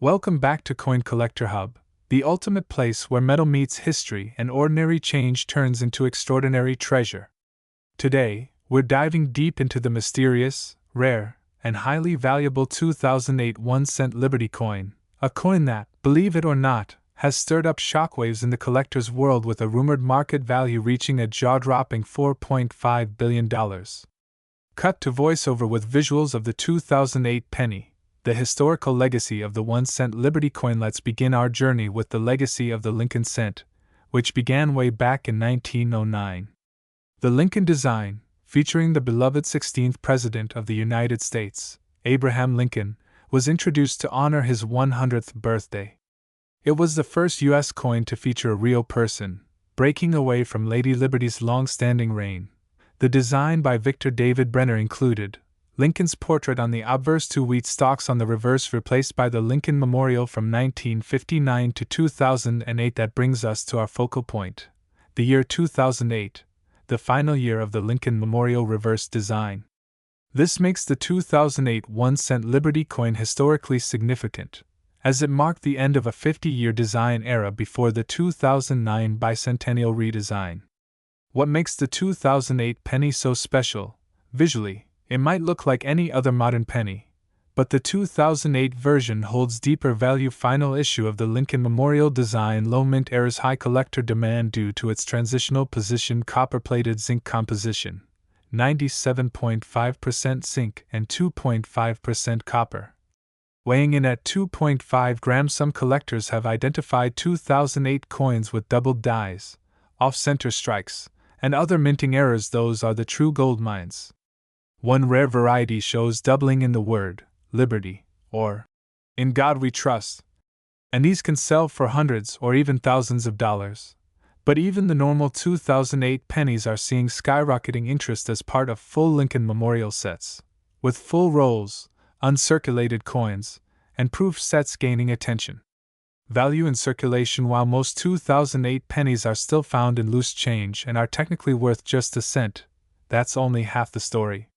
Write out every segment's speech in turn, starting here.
Welcome back to Coin Collector Hub, the ultimate place where metal meets history and ordinary change turns into extraordinary treasure. Today, we're diving deep into the mysterious, rare, and highly valuable 2008 1-cent Liberty coin, a coin that, believe it or not, has stirred up shockwaves in the collector's world with a rumored market value reaching a jaw-dropping $4.5 billion. Cut to voiceover with visuals of the 2008 penny, the historical legacy of the 1-cent Liberty coin. Let's begin our journey with the legacy of the Lincoln cent, which began way back in 1909. The Lincoln design, featuring the beloved 16th President of the United States, Abraham Lincoln, was introduced to honor his 100th birthday. It was the first U.S. coin to feature a real person, breaking away from Lady Liberty's long-standing reign. The design by Victor David Brenner included Lincoln's portrait on the obverse, two wheat stalks on the reverse, replaced by the Lincoln Memorial from 1959 to 2008. That brings us to our focal point, the year 2008, the final year of the Lincoln Memorial reverse design. This makes the 2008 1-cent Liberty coin historically significant, as it marked the end of a 50-year design era before the 2009 bicentennial redesign. What makes the 2008 penny so special? Visually, it might look like any other modern penny, but the 2008 version holds deeper value. Final issue of the Lincoln Memorial design, low mint errors, high collector demand due to its transitional position, copper-plated zinc composition, 97.5% zinc and 2.5% copper. Weighing in at 2.5 grams, some collectors have identified 2008 coins with doubled dies, off-center strikes, and other minting errors. Those are the true gold mines. One rare variety shows doubling in the word Liberty, or In God We Trust, and these can sell for hundreds or even thousands of dollars. But even the normal 2008 pennies are seeing skyrocketing interest as part of full Lincoln Memorial sets, with full rolls, uncirculated coins, and proof sets gaining attention. Value in circulation. While most 2008 pennies are still found in loose change and are technically worth just a cent, that's only half the story.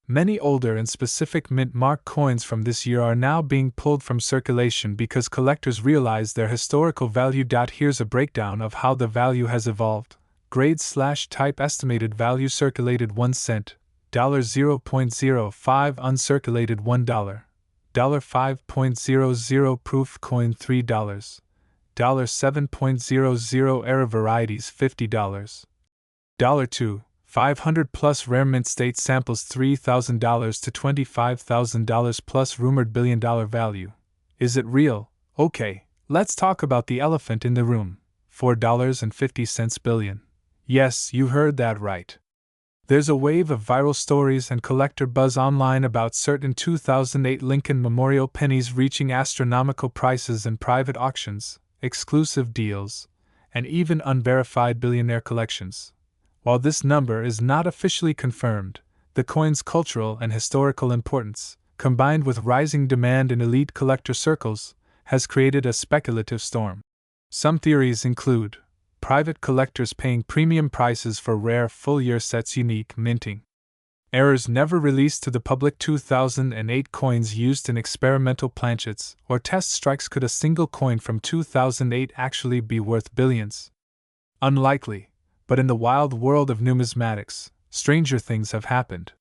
Many older and specific mint mark coins from this year are now being pulled from circulation because collectors realize their historical value. Here's a breakdown of how the value has evolved. Grade/type estimated value: circulated 1 cent, $0.05, uncirculated $1, $5.00, proof coin $3, $7.00, error varieties $50, $2, 500 plus rare mint state samples $3,000 to $25,000 plus rumored billion-dollar value. Is it real? Okay, let's talk about the elephant in the room. $4.50 billion. Yes, you heard that right. There's a wave of viral stories and collector buzz online about certain 2008 Lincoln Memorial pennies reaching astronomical prices in private auctions, exclusive deals, and even unverified billionaire collections. While this number is not officially confirmed, the coin's cultural and historical importance, combined with rising demand in elite collector circles, has created a speculative storm. Some theories include private collectors paying premium prices for rare full-year sets, unique minting errors never released to the public, 2008 coins used in experimental planchets or test strikes. Could a single coin from 2008 actually be worth billions? Unlikely, but in the wild world of numismatics, stranger things have happened.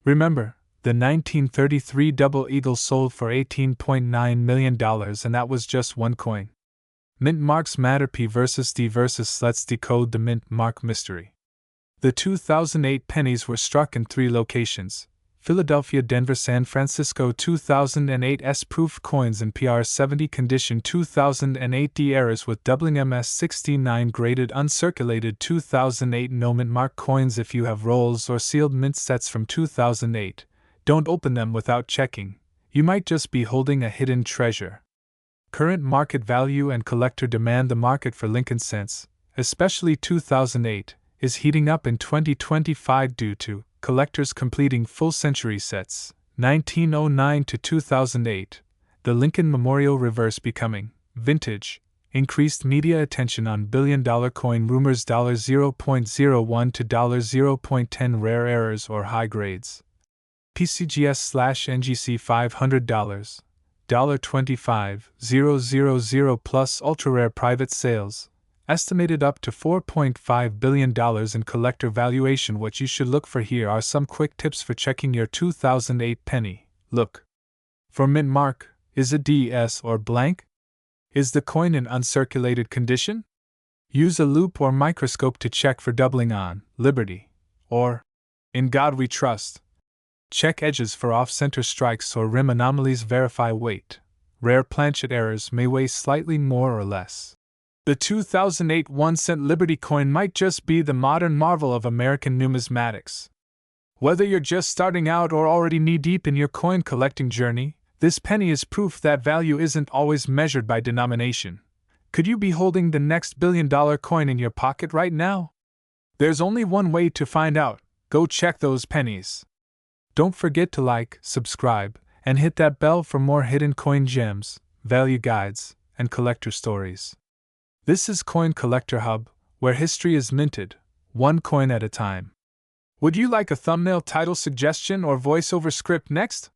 Remember, the 1933 Double Eagle sold for $18.9 million, and that was just one coin. Mint marks matter. P versus D versus. Let's decode the mint mark mystery. The 2008 pennies were struck in 3 locations: Philadelphia, Denver, San Francisco. 2008 S-proof coins in PR70 condition. 2008 D errors with doubling. MS69 graded uncirculated. 2008 no mint mark coins. If you have rolls or sealed mint sets from 2008, don't open them without checking. You might just be holding a hidden treasure. Current market value and collector demand. The market for Lincoln cents, especially 2008, is heating up in 2025 due to collectors completing full century sets, 1909 to 2008, the Lincoln Memorial reverse becoming vintage, increased media attention on billion-dollar coin rumors, $0.01 to $0.10, rare errors or high grades. PCGS/NGC $500, $25,000 plus ultra-rare private sales, estimated up to $4.5 billion in collector valuation. What you should look for here are some quick tips for checking your 2008 penny. Look for mint mark. Is it DS or blank? Is the coin in uncirculated condition? Use a loupe or microscope to check for doubling on Liberty or In God We Trust. Check edges for off-center strikes or rim anomalies. Verify weight. Rare planchet errors may weigh slightly more or less. The 2008 1-cent Liberty coin might just be the modern marvel of American numismatics. Whether you're just starting out or already knee-deep in your coin collecting journey, this penny is proof that value isn't always measured by denomination. Could you be holding the next billion-dollar coin in your pocket right now? There's only one way to find out. Go check those pennies. Don't forget to like, subscribe, and hit that bell for more hidden coin gems, value guides, and collector stories. This is Coin Collector Hub, where history is minted, one coin at a time. Would you like a thumbnail title suggestion or voiceover script next?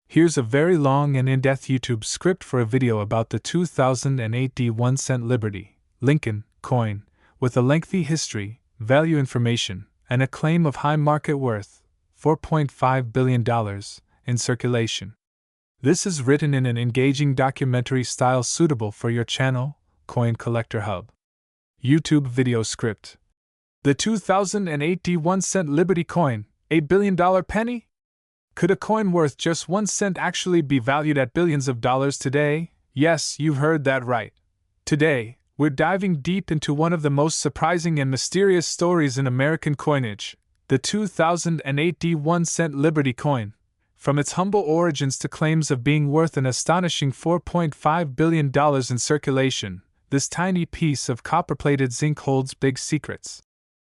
Here's a very long and in-depth YouTube script for a video about the 2008 1-cent Liberty Lincoln coin, with a lengthy history, value information, and a claim of high market worth, $4.5 billion, in circulation. This is written in an engaging documentary style suitable for your channel, Coin Collector Hub. YouTube video script. The 2008 1-cent Liberty coin, $8 billion penny? Could a coin worth just 1 cent actually be valued at billions of dollars today? Yes, you've heard that right. Today, we're diving deep into one of the most surprising and mysterious stories in American coinage, the 2008 1-cent Liberty coin. From its humble origins to claims of being worth an astonishing $4.5 billion in circulation, this tiny piece of copper-plated zinc holds big secrets.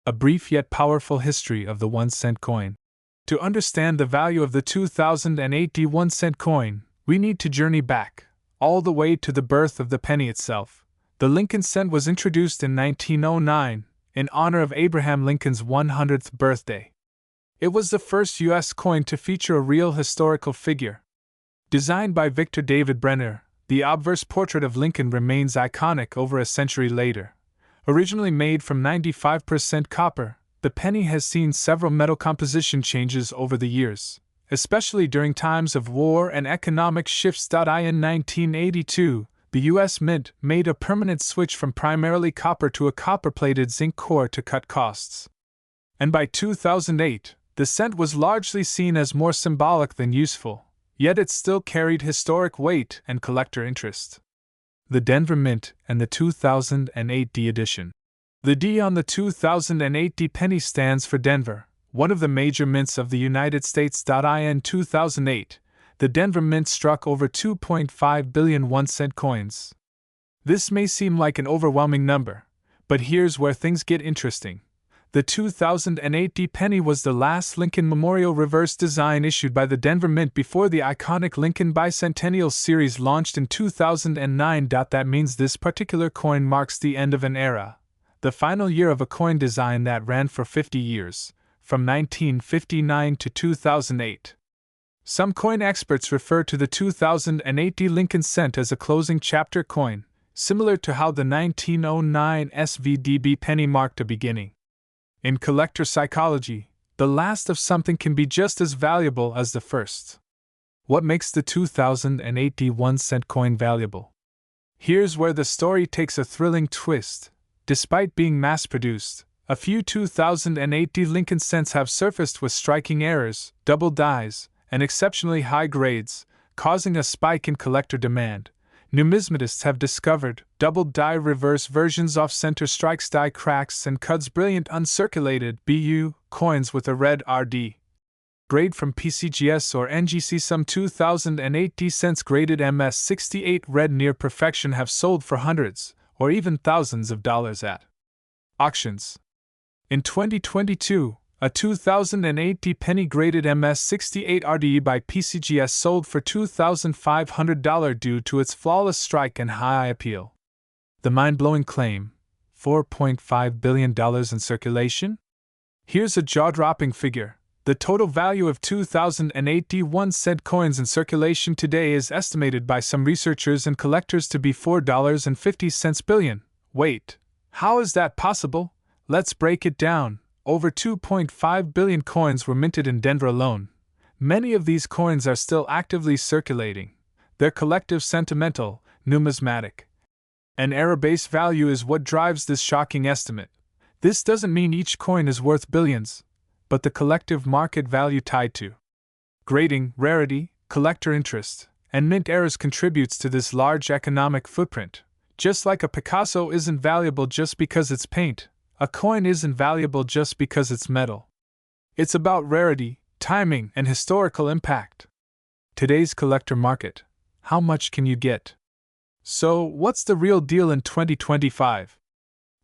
A brief yet powerful history of the 1-cent coin. To understand the value of the 2008 1-cent coin, we need to journey back, all the way to the birth of the penny itself. The Lincoln cent was introduced in 1909, in honor of Abraham Lincoln's 100th birthday. It was the first U.S. coin to feature a real historical figure. Designed by Victor David Brenner, the obverse portrait of Lincoln remains iconic over a century later. Originally made from 95% copper, the penny has seen several metal composition changes over the years, especially during times of war and economic shifts. In 1982, the U.S. Mint made a permanent switch from primarily copper to a copper-plated zinc core to cut costs. And by 2008, the cent was largely seen as more symbolic than useful, yet it still carried historic weight and collector interest. The Denver Mint and the 2008 D edition. The D on the 2008 D penny stands for Denver, one of the major mints of the United States. In 2008, the Denver Mint struck over 2.5 billion 1-cent coins. This may seem like an overwhelming number, but here's where things get interesting. The 2008 D penny was the last Lincoln Memorial reverse design issued by the Denver Mint before the iconic Lincoln Bicentennial Series launched in 2009. That means this particular coin marks the end of an era, the final year of a coin design that ran for 50 years, from 1959 to 2008. Some coin experts refer to the 2008 D Lincoln cent as a closing chapter coin, similar to how the 1909 SVDB penny marked a beginning. In collector psychology, the last of something can be just as valuable as the first. What makes the 2008 D 1-cent coin valuable? Here's where the story takes a thrilling twist. Despite being mass-produced, a few 2008 D Lincoln cents have surfaced with striking errors, double dies, and exceptionally high grades, causing a spike in collector demand. Numismatists have discovered double die reverse versions off-center strikes, die cracks, and cuts brilliant uncirculated BU coins with a red RD grade from PCGS or NGC. Some 2008 D cents graded MS68 red near perfection have sold for hundreds or even thousands of dollars at auctions. In 2022, a 2008 D penny graded MS68 RDE by PCGS sold for $2,500 due to its flawless strike and high appeal. The mind-blowing claim, $4.5 billion in circulation? Here's a jaw-dropping figure. The total value of 2081-cent coins in circulation today is estimated by some researchers and collectors to be $4.50 billion. Wait, how is that possible? Let's break it down. Over 2.5 billion coins were minted in Denver alone. Many of these coins are still actively circulating. Their collective sentimental, numismatic, and error-based value is what drives this shocking estimate. This doesn't mean each coin is worth billions, but the collective market value tied to grading, rarity, collector interest, and mint errors contributes to this large economic footprint. Just like a Picasso isn't valuable just because it's paint, a coin isn't valuable just because it's metal. It's about rarity, timing, and historical impact. Today's collector market. How much can you get? So, what's the real deal in 2025?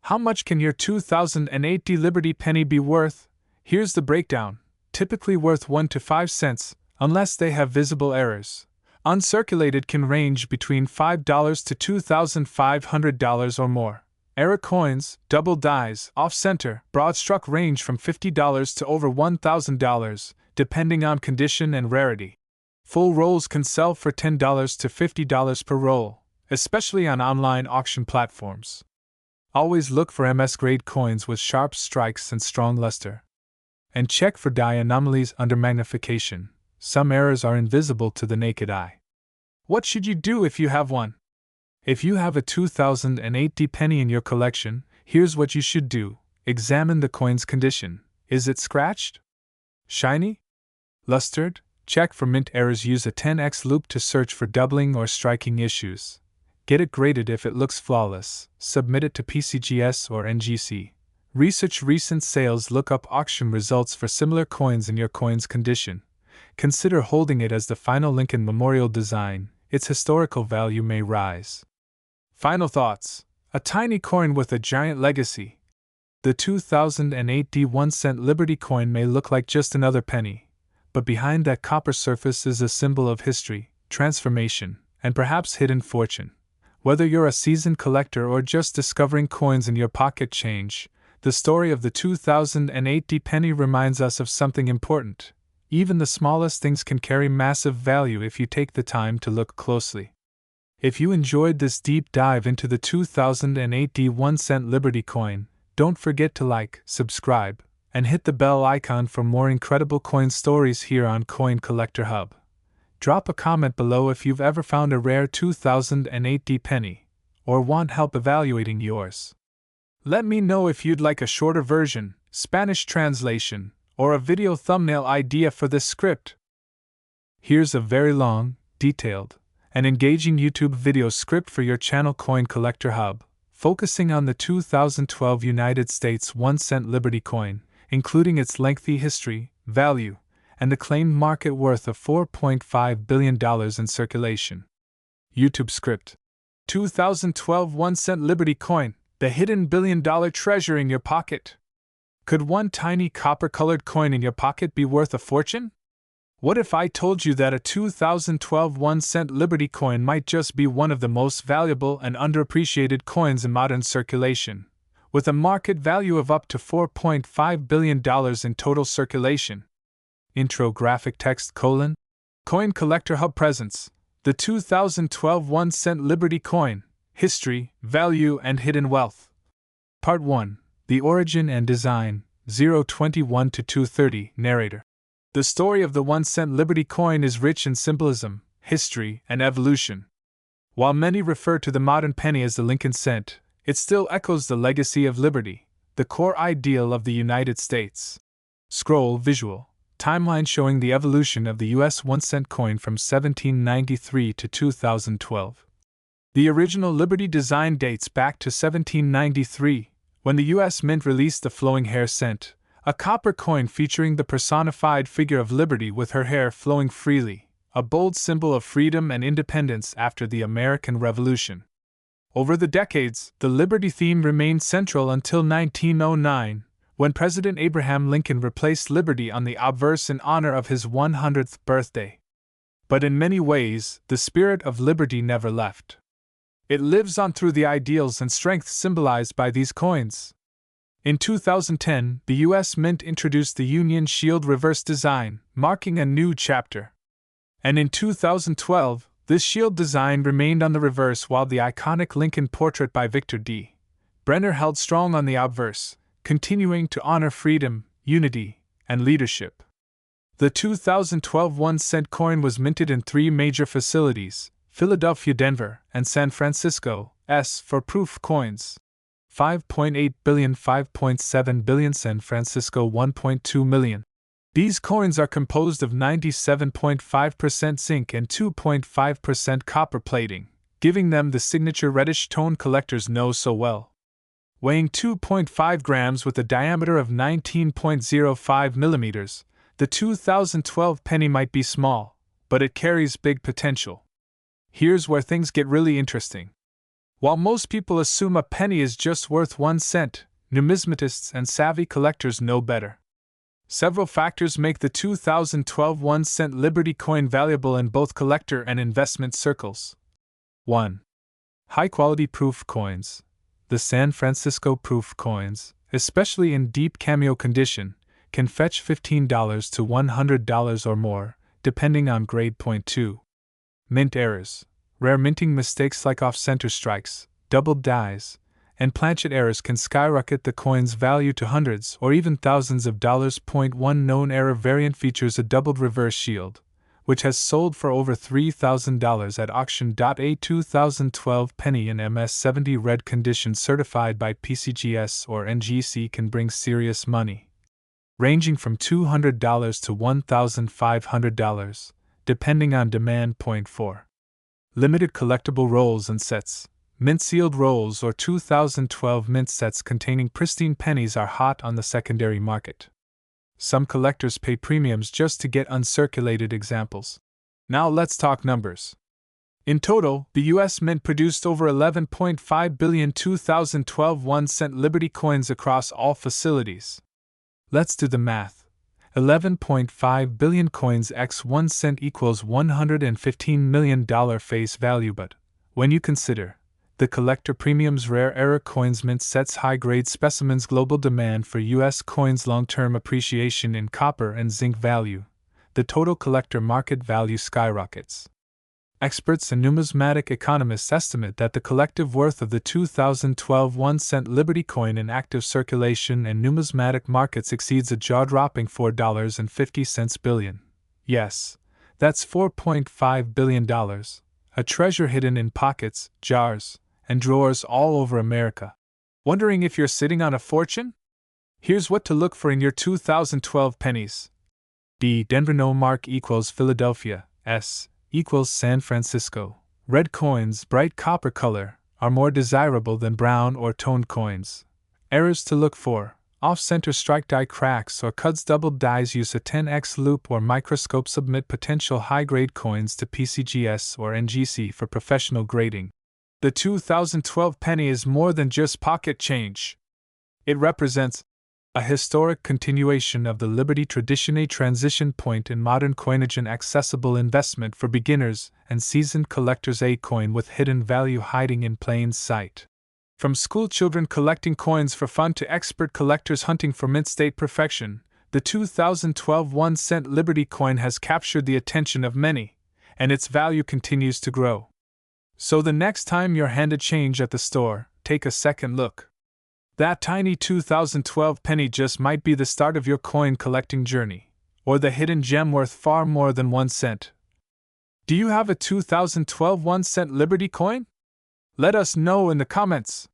How much can your 2080 Liberty penny be worth? Here's the breakdown. Typically worth 1 to 5 cents, unless they have visible errors. Uncirculated can range between $5 to $2,500 or more. Error coins, double dies, off-center, broad-struck range from $50 to over $1,000, depending on condition and rarity. Full rolls can sell for $10 to $50 per roll, especially on online auction platforms. Always look for MS-grade coins with sharp strikes and strong luster. And check for die anomalies under magnification. Some errors are invisible to the naked eye. What should you do if you have one? If you have a 2080 penny in your collection, here's what you should do. Examine the coin's condition. Is it scratched? Shiny? Lustered? Check for mint errors. Use a 10x loop to search for doubling or striking issues. Get it graded if it looks flawless. Submit it to PCGS or NGC. Research recent sales. Look up auction results for similar coins in your coin's condition. Consider holding it as the final Lincoln Memorial design. Its historical value may rise. Final thoughts. A tiny coin with a giant legacy. The 2080 1-cent Liberty coin may look like just another penny, but behind that copper surface is a symbol of history, transformation, and perhaps hidden fortune. Whether you're a seasoned collector or just discovering coins in your pocket change, the story of the 2080 penny reminds us of something important. Even the smallest things can carry massive value if you take the time to look closely. If you enjoyed this deep dive into the 2080 1-cent Liberty coin, don't forget to like, subscribe, and hit the bell icon for more incredible coin stories here on Coin Collector Hub. Drop a comment below if you've ever found a rare 2080 penny, or want help evaluating yours. Let me know if you'd like a shorter version, Spanish translation, or a video thumbnail idea for this script. Here's a very long, detailed, and engaging YouTube video script for your channel Coin Collector Hub, focusing on the 2012 United States 1-cent Liberty coin, including its lengthy history, value, and the claimed market worth of $4.5 billion in circulation. YouTube script. 2012 1-cent Liberty coin, the hidden billion-dollar treasure in your pocket. Could one tiny copper-colored coin in your pocket be worth a fortune? What if I told you that a 2012 1-cent Liberty coin might just be one of the most valuable and underappreciated coins in modern circulation, with a market value of up to $4.5 billion in total circulation? Intro graphic text : Coin Collector Hub presents the 2012 1-cent Liberty coin, history, value, and hidden wealth. Part 1. The Origin and Design, 021 to 230, Narrator. The story of the 1-cent Liberty coin is rich in symbolism, history, and evolution. While many refer to the modern penny as the Lincoln cent, it still echoes the legacy of liberty, the core ideal of the United States. Scroll visual. Timeline showing the evolution of the U.S. 1-cent coin from 1793 to 2012. The original Liberty design dates back to 1793, when the U.S. Mint released the flowing hair cent, a copper coin featuring the personified figure of Liberty with her hair flowing freely, a bold symbol of freedom and independence after the American Revolution. Over the decades, the Liberty theme remained central until 1909, when President Abraham Lincoln replaced Liberty on the obverse in honor of his 100th birthday. But in many ways, the spirit of liberty never left. It lives on through the ideals and strength symbolized by these coins. In 2010, the U.S. Mint introduced the Union Shield reverse design, marking a new chapter. And in 2012, this shield design remained on the reverse while the iconic Lincoln portrait by Victor D. Brenner held strong on the obverse, continuing to honor freedom, unity, and leadership. The 2012 1-cent coin was minted in 3 major facilities, Philadelphia, Denver, and San Francisco, for proof coins. 5.8 billion, 5.7 billion, San Francisco 1.2 million. These coins are composed of 97.5% zinc and 2.5% copper plating, giving them the signature reddish tone collectors know so well. Weighing 2.5 grams with a diameter of 19.05 millimeters, the 2012 penny might be small, but it carries big potential. Here's where things get really interesting. While most people assume a penny is just worth 1 cent, numismatists and savvy collectors know better. Several factors make the 2012 1-cent Liberty coin valuable in both collector and investment circles. 1. High-quality proof coins. The San Francisco proof coins, especially in deep cameo condition, can fetch $15 to $100 or more, depending on grade. 2. Mint errors. Rare minting mistakes like off-center strikes, doubled dies, and planchet errors can skyrocket the coin's value to hundreds or even thousands of dollars. 1 Known error variant features a doubled reverse shield, which has sold for over $3,000 at auction. A 2012 penny in MS70 red condition certified by PCGS or NGC can bring serious money, ranging from $200 to $1,500, depending on demand. 4. Limited collectible rolls and sets. Mint-sealed rolls or 2012 mint sets containing pristine pennies are hot on the secondary market. Some collectors pay premiums just to get uncirculated examples. Now let's talk numbers. In total, the U.S. Mint produced over 11.5 billion 2012 1-cent Liberty coins across all facilities. Let's do the math. 11.5 billion coins x 1 cent equals $115 million face value, but when you consider the collector premiums, rare error coins, mint sets, high-grade specimens, global demand for U.S. coins, long-term appreciation in copper and zinc value, the total collector market value skyrockets. Experts and numismatic economists estimate that the collective worth of the 2012 1-cent Liberty coin in active circulation and numismatic markets exceeds a jaw-dropping $4.50 billion. Yes, that's $4.5 billion, a treasure hidden in pockets, jars, and drawers all over America. Wondering if you're sitting on a fortune? Here's what to look for in your 2012 pennies. B. Denver. No mark equals Philadelphia. S. equals San Francisco. Red coins, bright copper color, are more desirable than brown or toned coins. Errors to look for: off-center strike, die cracks or cuts, doubled dies. Use a 10x loop or microscope. Submit potential high-grade coins to PCGS or NGC for professional grading. The 2012 penny is more than just pocket change. It represents a historic continuation of the Liberty tradition, a transition point in modern coinage, an accessible investment for beginners and seasoned collectors, a coin with hidden value hiding in plain sight. From school children collecting coins for fun to expert collectors hunting for mint state perfection, the 2012 1-cent Liberty coin has captured the attention of many, and its value continues to grow. So the next time you're handed change at the store, take a second look. That tiny 2012 penny just might be the start of your coin collecting journey, or the hidden gem worth far more than 1 cent. Do you have a 2012 1-cent Liberty coin? Let us know in the comments.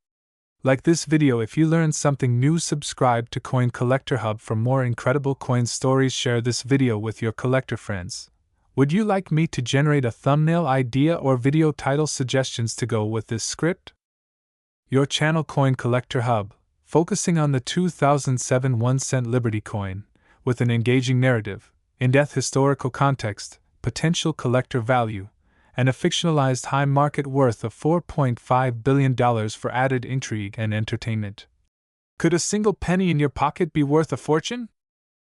Like this video if you learned something new. Subscribe to Coin Collector Hub for more incredible coin stories. Share this video with your collector friends. Would you like me to generate a thumbnail idea or video title suggestions to go with this script? Your channel Coin Collector Hub, focusing on the 2007 1-cent Liberty coin, with an engaging narrative, in-depth historical context, potential collector value, and a fictionalized high market worth of $4.5 billion for added intrigue and entertainment. Could a single penny in your pocket be worth a fortune?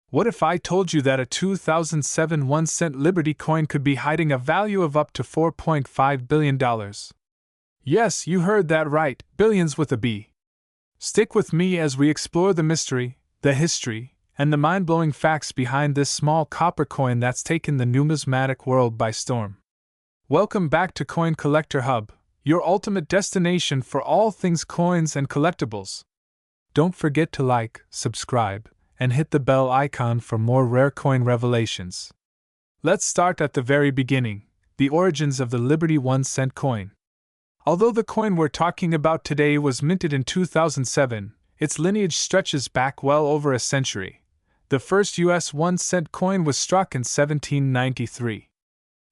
What if I told you that a 2007 1-cent Liberty coin could be hiding a value of up to $4.5 billion? Yes, you heard that right, billions with a B. Stick with me as we explore the mystery, the history, and the mind-blowing facts behind this small copper coin that's taken the numismatic world by storm. Welcome back to Coin Collector Hub, your ultimate destination for all things coins and collectibles. Don't forget to like, subscribe, and hit the bell icon for more rare coin revelations. Let's start at the very beginning, the origins of the Liberty 1-cent coin. Although the coin we're talking about today was minted in 2007, its lineage stretches back well over a century. The first US 1-cent coin was struck in 1793.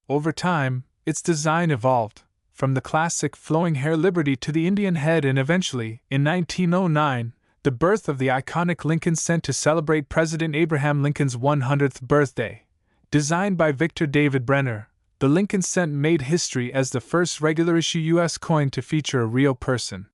Over time, its design evolved, from the classic flowing hair Liberty to the Indian head, and eventually, in 1909, the birth of the iconic Lincoln cent to celebrate President Abraham Lincoln's 100th birthday. Designed by Victor David Brenner, the Lincoln cent made history as the first regular-issue U.S. coin to feature a real person.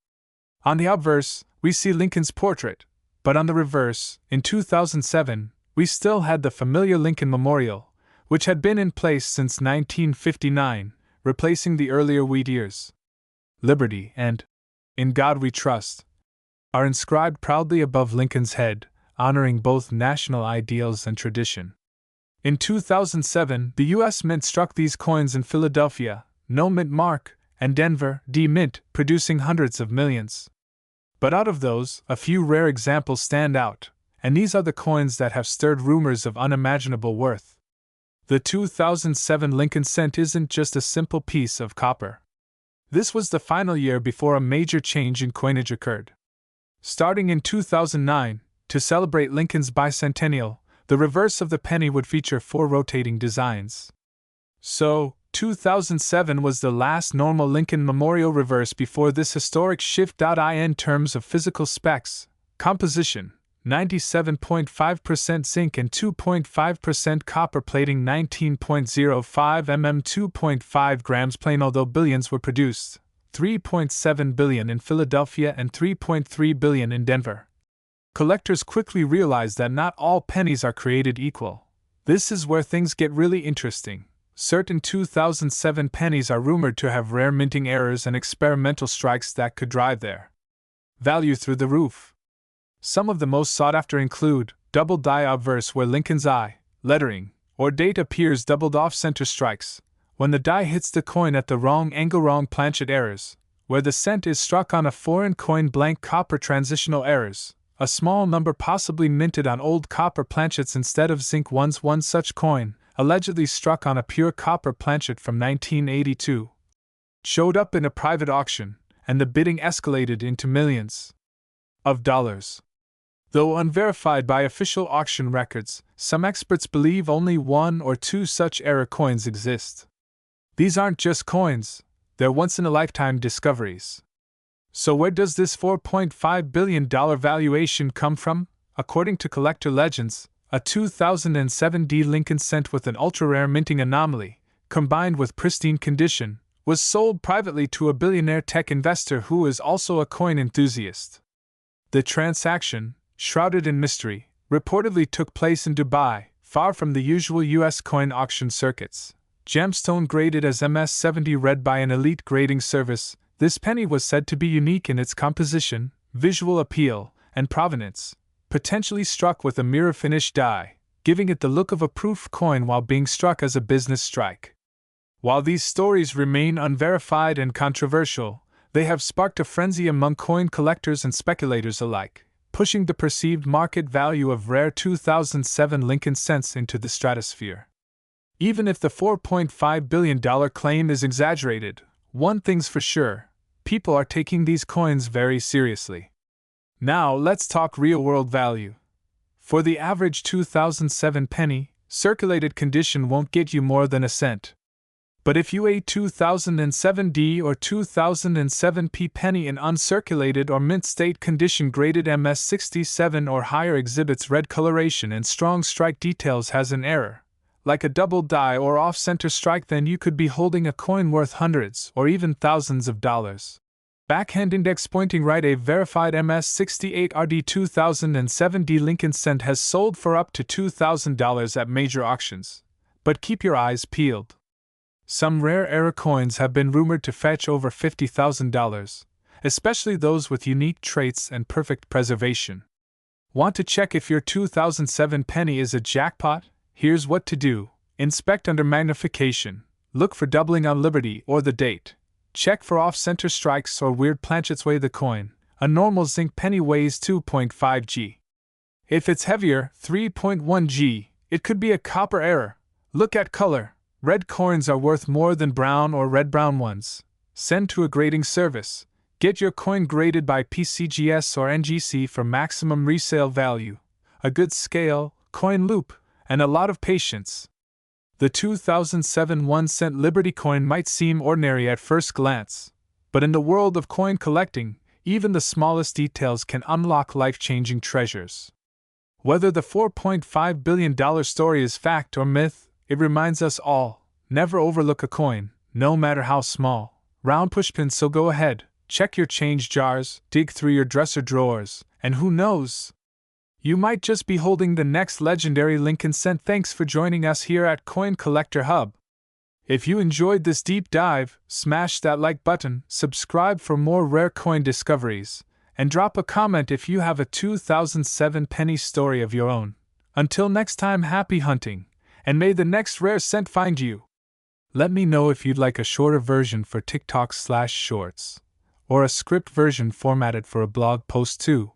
On the obverse, we see Lincoln's portrait, but on the reverse, in 2007, we still had the familiar Lincoln Memorial, which had been in place since 1959, replacing the earlier wheat ears. Liberty and In God We Trust are inscribed proudly above Lincoln's head, honoring both national ideals and tradition. In 2007, the U.S. Mint struck these coins in Philadelphia, No Mint Mark, and Denver, D Mint, producing hundreds of millions. But out of those, a few rare examples stand out, and these are the coins that have stirred rumors of unimaginable worth. The 2007 Lincoln cent isn't just a simple piece of copper. This was the final year before a major change in coinage occurred. Starting in 2009, to celebrate Lincoln's bicentennial, the reverse of the penny would feature 4 rotating designs. So, 2007 was the last normal Lincoln Memorial reverse before this historic shift. In terms of physical specs, composition, 97.5% zinc and 2.5% copper plating, 19.05 mm, 2.5 grams plain. Although billions were produced, 3.7 billion in Philadelphia and 3.3 billion in Denver. Collectors quickly realized that not all pennies are created equal. This is where things get really interesting. Certain 2007 pennies are rumored to have rare minting errors and experimental strikes that could drive their value through the roof. Some of the most sought after include double die obverse, where Lincoln's eye, lettering, or date appears doubled off center strikes, when the die hits the coin at the wrong angle, wrong planchet errors, where the cent is struck on a foreign coin, blank copper transitional errors, a small number possibly minted on old copper planchets instead of zinc ones. One such coin, allegedly struck on a pure copper planchet from 1982, showed up in a private auction, and the bidding escalated into millions of dollars. Though unverified by official auction records, some experts believe only 1 or 2 such error coins exist. These aren't just coins, they're once-in-a-lifetime discoveries. So where does this $4.5 billion valuation come from? According to collector legends, a 2007 D Lincoln cent with an ultra-rare minting anomaly, combined with pristine condition, was sold privately to a billionaire tech investor who is also a coin enthusiast. The transaction, shrouded in mystery, reportedly took place in Dubai, far from the usual U.S. coin auction circuits. Gemstone graded as MS-70, read by an elite grading service, this penny was said to be unique in its composition, visual appeal, and provenance, potentially struck with a mirror-finish die, giving it the look of a proof coin while being struck as a business strike. While these stories remain unverified and controversial, they have sparked a frenzy among coin collectors and speculators alike, pushing the perceived market value of rare 2007 Lincoln cents into the stratosphere. Even if the $4.5 billion claim is exaggerated, one thing's for sure, people are taking these coins very seriously. Now let's talk real-world value. For the average 2007 penny, circulated condition won't get you more than a cent. But if you a 2007 D or 2007 P penny in uncirculated or mint state condition graded MS-67 or higher, exhibits red coloration and strong strike details, has an error, like a double die or off-center strike, then you could be holding a coin worth hundreds or even thousands of dollars. Backhand index pointing right, a verified MS-68 RD 2007 D Lincoln cent has sold for up to $2,000 at major auctions. But keep your eyes peeled. Some rare error coins have been rumored to fetch over $50,000, especially those with unique traits and perfect preservation. Want to check if your 2007 penny is a jackpot? Here's what to do. Inspect under magnification. Look for doubling on Liberty or the date. Check for off-center strikes or weird planchets. Weigh the coin. A normal zinc penny weighs 2.5 g. If it's heavier, 3.1 g, it could be a copper error. Look at color. Red coins are worth more than brown or red-brown ones. Send to a grading service. Get your coin graded by PCGS or NGC for maximum resale value. A good scale, coin loop, and a lot of patience. The 2007 1-cent Liberty coin might seem ordinary at first glance, but in the world of coin collecting, even the smallest details can unlock life-changing treasures. Whether the $4.5 billion story is fact or myth, it reminds us all, never overlook a coin, no matter how small. Round pushpin. So go ahead, check your change jars, dig through your dresser drawers, and who knows? You might just be holding the next legendary Lincoln cent. Thanks for joining us here at Coin Collector Hub. If you enjoyed this deep dive, smash that like button, subscribe for more rare coin discoveries, and drop a comment if you have a 2007 penny story of your own. Until next time, happy hunting, and may the next rare cent find you. Let me know if you'd like a shorter version for TikTok/Shorts, or a script version formatted for a blog post too.